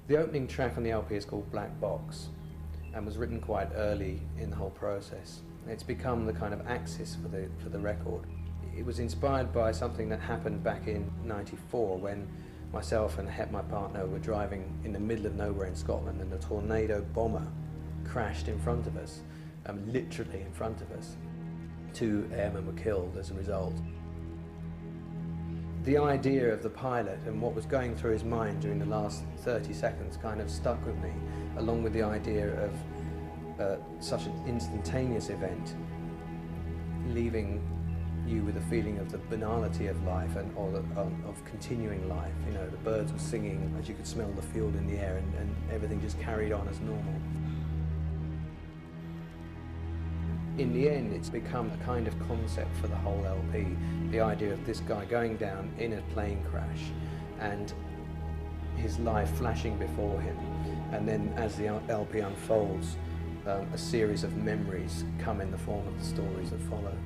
The opening track on the LP is called Black Box and was written quite early in the whole process. It's become the kind of axis for the record. It was inspired by something that happened back in '94 when myself and my partner were driving in the middle of nowhere in Scotland and a tornado bomber crashed in front of us, literally in front of us. 2 airmen were killed as a result. The idea of the pilot and what was going through his mind during the last 30 seconds kind of stuck with me, along with the idea of such an instantaneous event, leaving you with a feeling of the banality of life or of continuing life. You know, the birds were singing as you could smell the field in the air, and everything just carried on as normal. In the end, it's become a kind of concept for the whole LP, the idea of this guy going down in a plane crash and his life flashing before him, and then as the LP unfolds, a series of memories come in the form of the stories that follow.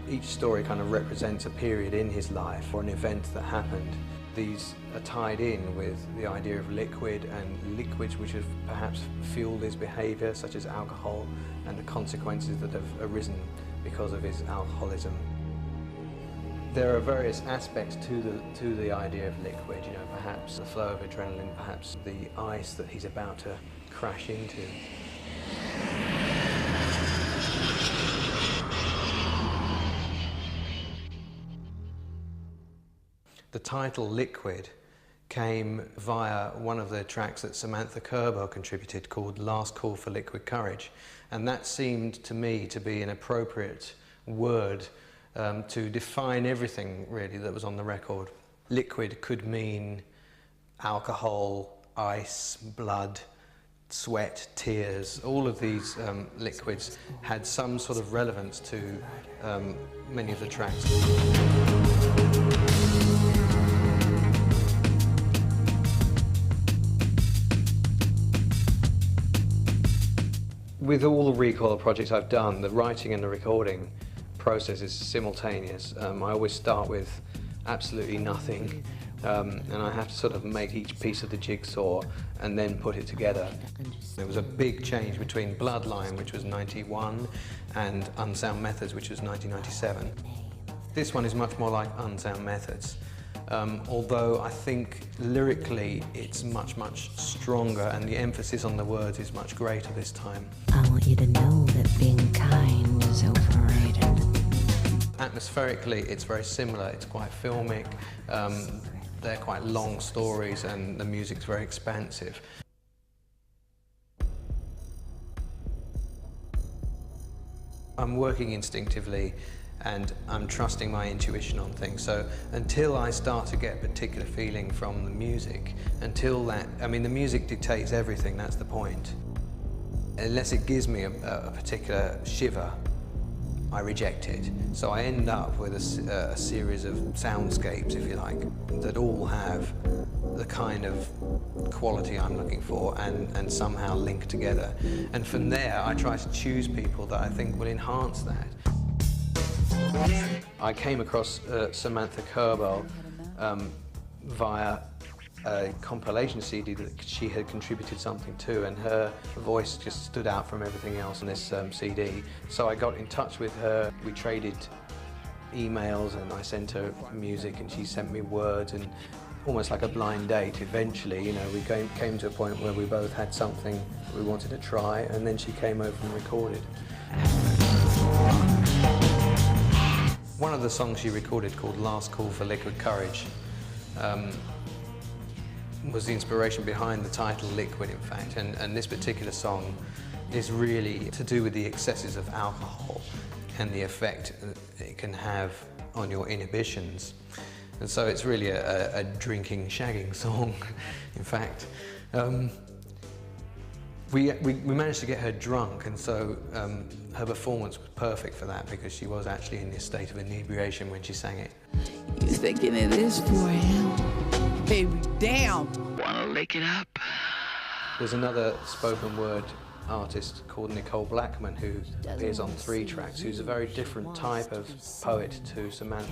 Each story kind of represents a period in his life or an event that happened. These are tied in with the idea of liquid and liquids which have perhaps fueled his behaviour, such as alcohol, and the consequences that have arisen because of his alcoholism. There are various aspects to the idea of liquid, you know, perhaps the flow of adrenaline, perhaps the ice that he's about to crash into. The title Liquid came via one of the tracks that Samantha Kerbel contributed called Last Call for Liquid Courage, and that seemed to me to be an appropriate word to define everything really that was on the record. Liquid could mean alcohol, ice, blood, sweat, tears. All of these liquids had some sort of relevance to many of the tracks. With all the Recoil projects I've done, the writing and the recording process is simultaneous. I always start with absolutely nothing, and I have to sort of make each piece of the jigsaw and then put it together. There was a big change between Bloodline, which was '91, and Unsound Methods, which was 1997. This one is much more like Unsound Methods. Although I think lyrically it's much stronger and the emphasis on the words is much greater this time. I want you to know that being kind is overrated. Atmospherically it's very similar, it's quite filmic, they're quite long stories and the music's very expansive. I'm working instinctively and I'm trusting my intuition on things. So until I start to get a particular feeling from the music, until that, I mean, the music dictates everything, that's the point. Unless it gives me a particular shiver, I reject it. So I end up with a series of soundscapes, if you like, that all have the kind of quality I'm looking for and somehow link together. And from there, I try to choose people that I think will enhance that. I came across Samantha Kerbel via a compilation CD that she had contributed something to, and her voice just stood out from everything else on this CD. So I got in touch with her, we traded emails and I sent her music and she sent me words, and almost like a blind date eventually, you know, we came to a point where we both had something that we wanted to try, and then she came over and recorded. One of the songs she recorded, called Last Call for Liquid Courage, was the inspiration behind the title Liquid, in fact, and this particular song is really to do with the excesses of alcohol and the effect it can have on your inhibitions. And so it's really a drinking, shagging song, in fact. We managed to get her drunk, and so her performance was perfect for that, because she was actually in this state of inebriation when she sang it. You thinking it is 4 a.m.? Baby, damn! Wanna lick it up? There's another spoken word artist called Nicole Blackman, who appears on 3 tracks, who's a very different type of poet to Samantha.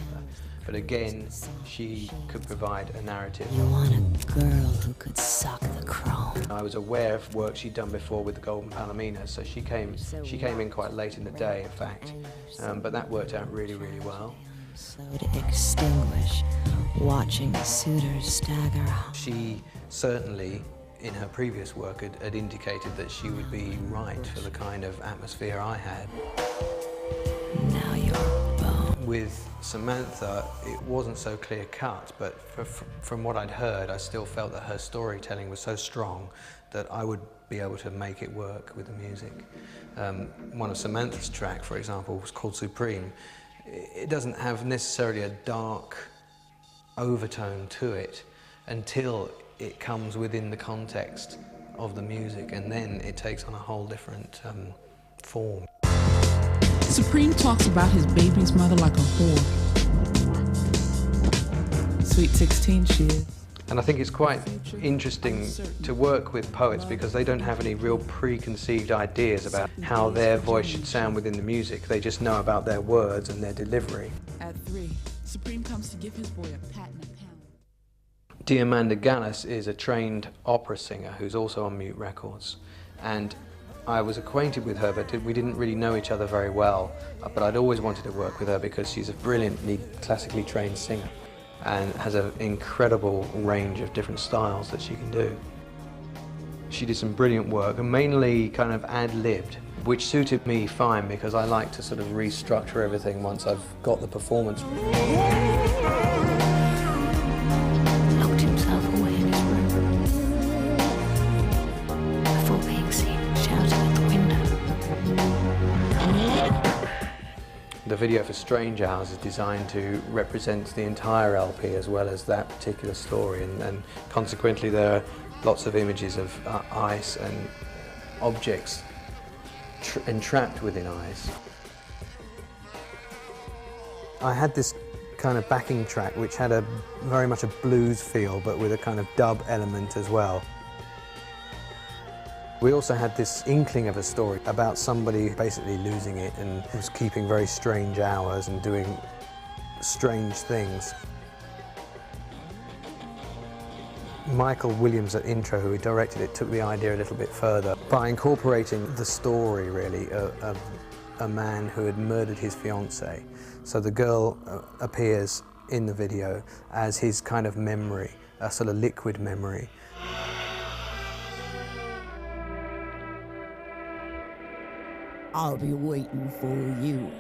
But again, she could provide a narrative. You want a girl who could suck the chrome. I was aware of work she'd done before with the Golden Palomino, so she came in quite late in the day, in fact. But that worked out really, really well. So to extinguish, watching the suitors stagger. She certainly, in her previous work, had indicated that she would be right for the kind of atmosphere I had. Now you're bone. With Samantha, it wasn't so clear-cut, but from what I'd heard, I still felt that her storytelling was so strong that I would be able to make it work with the music. One of Samantha's tracks, for example, was called Supreme. It doesn't have necessarily a dark overtone to it until it comes within the context of the music, and then it takes on a whole different form. Supreme talks about his baby's mother like a whore. Sweet 16 she is. And I think it's quite interesting to work with poets because they don't have any real preconceived ideas about how their voice should sound within the music. They just know about their words and their delivery. At 3, Supreme comes to give his boy a pat and a pound. Diamanda Gallas is a trained opera singer who's also on Mute Records. And I was acquainted with her, but we didn't really know each other very well. But I'd always wanted to work with her because she's a brilliantly classically trained singer and has an incredible range of different styles that she can do. She did some brilliant work, and mainly kind of ad-libbed, which suited me fine because I like to sort of restructure everything once I've got the performance. Locked himself away in his room. Before being seen, shouting at the window. The video for Strange Hours is designed to represent the entire LP as well as that particular story, and consequently there are lots of images of ice and objects entrapped within ice. I had this kind of backing track which had a very much a blues feel, but with a kind of dub element as well. We also had this inkling of a story about somebody basically losing it and was keeping very strange hours and doing strange things. Michael Williams at Intro, who directed it, took the idea a little bit further by incorporating the story, really, of a man who had murdered his fiancée. So the girl appears in the video as his kind of memory, a sort of liquid memory. I'll be waiting for you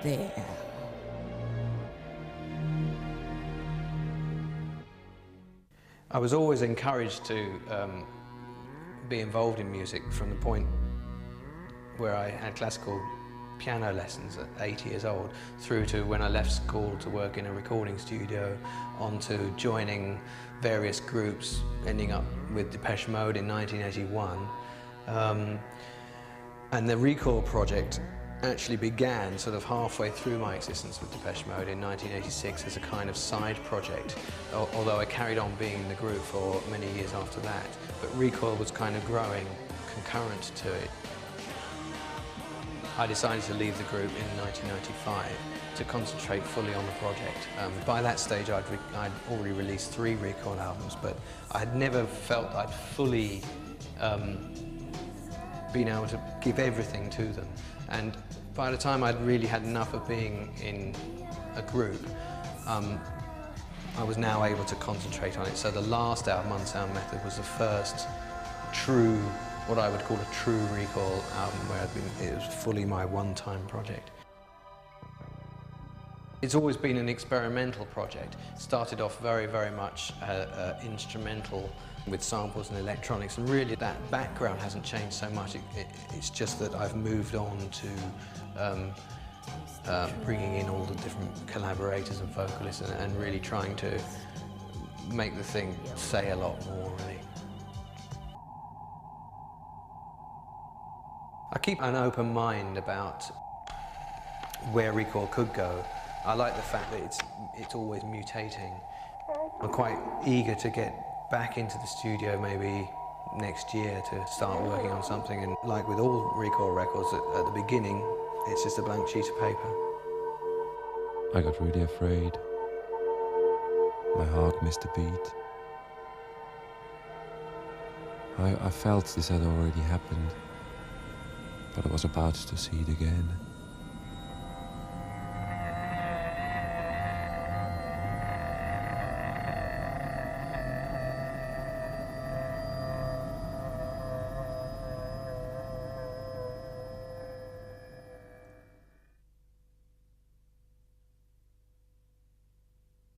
there. I was always encouraged to be involved in music from the point where I had classical piano lessons at 8 years old, through to when I left school to work in a recording studio, on to joining various groups, ending up with Depeche Mode in 1981. And the Recoil project actually began sort of halfway through my existence with Depeche Mode in 1986 as a kind of side project, although I carried on being in the group for many years after that. But Recoil was kind of growing concurrent to it. I decided to leave the group in 1995 to concentrate fully on the project. By that stage I'd already released 3 Recoil albums, but I had never felt I'd fully been able to give everything to them. And by the time I'd really had enough of being in a group, I was now able to concentrate on it. So the last album, Unsound Method, was the first true, what I would call a true Recoil album, where it was fully my one-time project. It's always been an experimental project. It started off very, very much instrumental, with samples and electronics, and really that background hasn't changed so much. It's just that I've moved on to bringing in all the different collaborators and vocalists and really trying to make the thing say a lot more, really. I keep an open mind about where Recoil could go. I like the fact that it's always mutating. I'm quite eager to get back into the studio maybe next year to start working on something, and like with all Recoil records, at the beginning, it's just a blank sheet of paper. I got really afraid. My heart missed a beat. I felt this had already happened, but I was about to see it again.